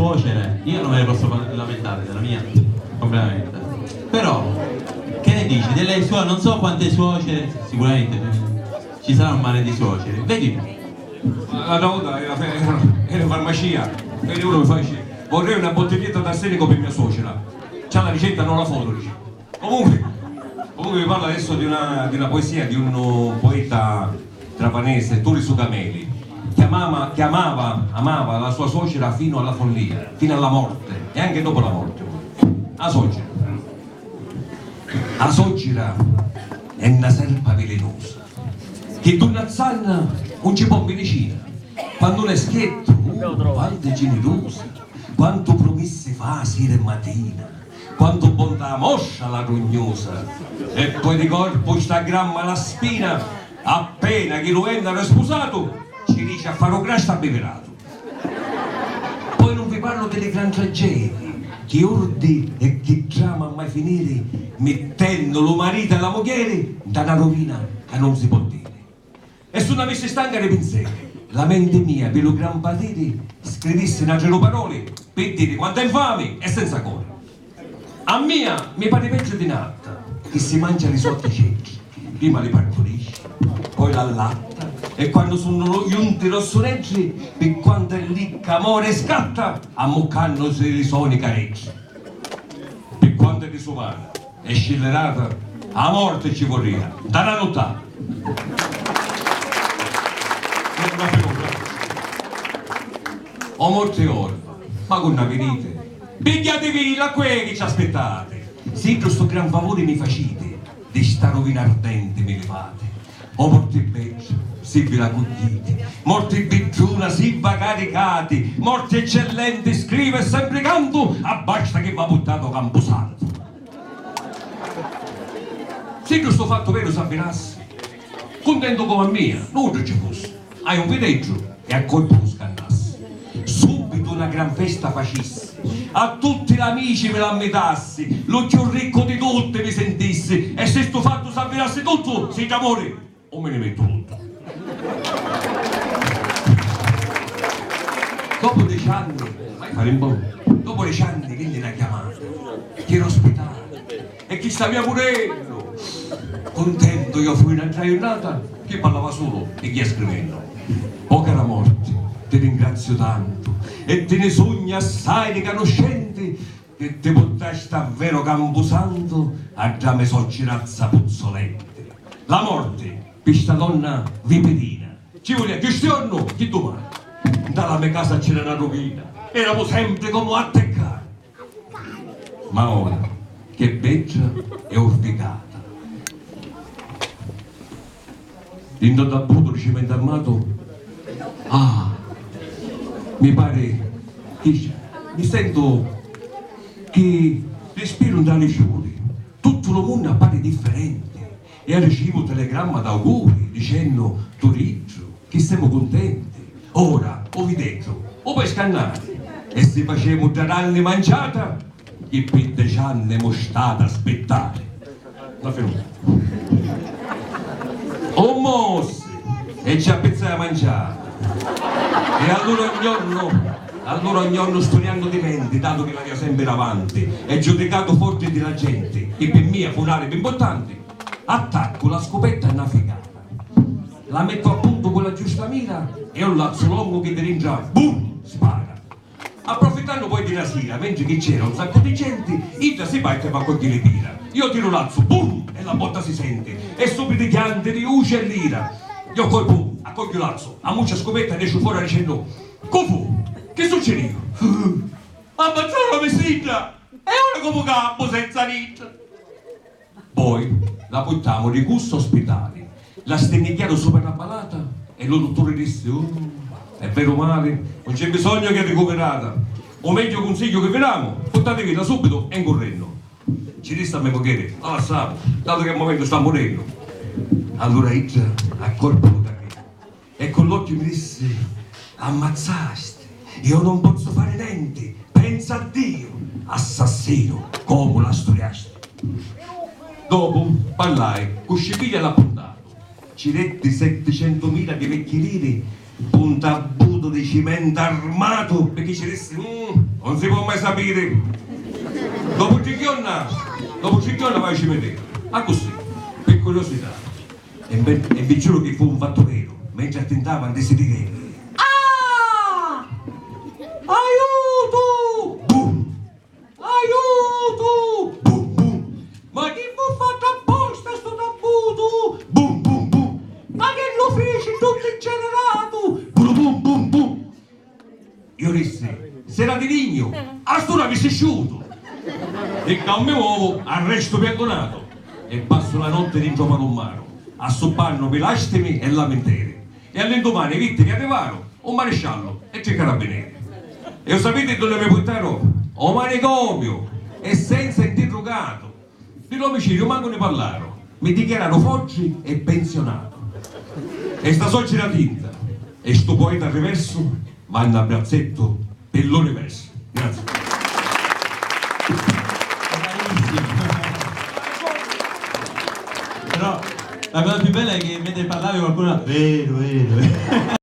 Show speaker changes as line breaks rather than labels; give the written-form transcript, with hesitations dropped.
suocere, io non me ne posso lamentare della mia, completamente. Però, che ne dici? Delle sue, non so quante suocere, sicuramente ci sarà un mare di suocere. Vedi?
La nota era farmacia, e uno mi fa dice, vorrei una bottiglietta d'arsenico per mia suocera. C'ha la ricetta, non la foto, dice. Comunque vi parlo adesso di una poesia di un poeta trapanese, Turi Sugameli, che amava la sua suocera fino alla follia, fino alla morte e anche dopo la morte. La suocera è una serpa velenosa che d'una zanna non ci può vicina. Quando un è schietto, quanto è generosa, quanto promesse fa sera e mattina, quanto bontà moscia la rugnosa, e poi di corpo sta gramma la spina, appena che lo era sposato ci dice a fare un grasso abbeverato. Poi non vi parlo delle gran tragedie che ordi e che trama a mai finire, mettendo lo marito e la moglie da una rovina che non si può dire. E su una messa stanca dei pensieri, la mente mia per lo gran patire scrivesse in altre parole per dire quanto è infame e senza cuore. A mia mi pare peggio di natta che si mangia i risotti ciechi, prima li partorisce, poi la latta, e quando sono giunti rossoreggi, per quanto è lì che amore scatta, ammuccando se i suoni careggi. Per quanto è disumana e scellerata, a morte ci vorria, da una nottata. O morte orfa, ma con una venite, pigliatevi la che ci aspettate, se questo gran favore mi facite, di sta rovina ardente mi levate. O morte peggio, se vi la coglite, morte bigiuna, se va caricati, morte eccellente, scrive sempre canto, a basta che va buttato Camposanto. Se questo fatto vero s'avverasse, contento come a mia, non ci fosse, hai un videggio e a colpo lo scannasse. Subito una gran festa facessi, a tutti gli amici me la metassi, lo più ricco di tutti mi sentissi, e se sto fatto s'avverasse tutto, siete amore, o me ne metto tutto. Dopo 10 anni, vai fare un po', dopo 10 anni che gliela chiamata, chi era ospitato, e chi stava pure, contento io fui una giornata, chi parlava solo e chi scrivendo. O cara morte, ti ringrazio tanto, e te ne sogni assai di conoscenti, che ti portaste davvero Camposanto a già me soccirazza puzzolente. La morte, questa donna vipedina, ci vuole che giorno, che domani. Dalla mia casa c'era una rovina, eravamo sempre come attaccati. Ma ora, che beccia è orficata. In tutto appunto di cemento armato, mi pare che mi sento che respiro da fiori, tutto il mondo appare differente, e ricevo telegramma d'auguri dicendo Turiggio che siamo contenti, ora o vi detto o poi scannate, e se facciamo già anni mangiata che per 10 anni mo state aspettare la fenuta o mosse e ci appezzai a mangiare. E allora ognuno studiando di mente, dato che la via sempre davanti, è giudicato forte della gente, e per me fu un'area più importante, attacco la scopetta e una figata, la metto a punto con la giusta mira e un lazzo lungo che dirigia, boom, spara. Approfittando poi di una sera, mentre che c'era un sacco di gente, Ida si parte e va a cogliere pira. Io tiro lazzo, boom, e la botta si sente, e subito chiante, riuce e lira. Io colpo, accoglio lazzo, a muccia scopetta e esce fuori dicendo, Cofu, che succede? Ammazzare la vestita, e ora come campo senza niente. Poi la portammo di gusto ospitale, la stennicchiarono sopra la balata e lo dottore disse, è vero male, non c'è bisogno che è ricoverata, o meglio consiglio che veniamo, portatevi da subito e in correndo. Ci disse a me moglie, la lasciamo, dato che al momento sta morendo. Allora io a colpo da me, e con l'occhio mi disse, ammazzaste, io non posso fare niente, pensa a Dio, assassino, come la storiaste. Dopo parlai, con Scipiglia l'ha puntato, ci detti 700.000 di vecchi liri, punta a buto di cimento armato perché ci disse non si può mai sapere. Dopo Cichionna vai a cimitero. Ah così, per curiosità. E vi giuro che fu un fatto vero, mentre attentavano dei sirene. Ah! Aiuto! Boom! Aiuto! Boom boom! Ma chi fu fatto apposta sto tabbuto? Boom boom boom! Ma che lo feci tutto ingenerato? Boom boom boom boom! Io dissi, se era di ligno, a sto mi si asciutto! E come uovo arresto perdonato e passo la notte dentro Palommaro a soppanno pilastimi e lamentele e all'indomani vittime arrivarono un maresciallo e tre carabinieri e sapete dove mi portarono? O manicomio e senza interrogato dell'omicidio manco ne parlarono, mi dichiararono foggi e pensionato e sta soggia la tinta e sto poeta al riverso manda un abbraczetto per l'universo. Grazie.
Però la cosa più bella è che mentre parlavi qualcuno vero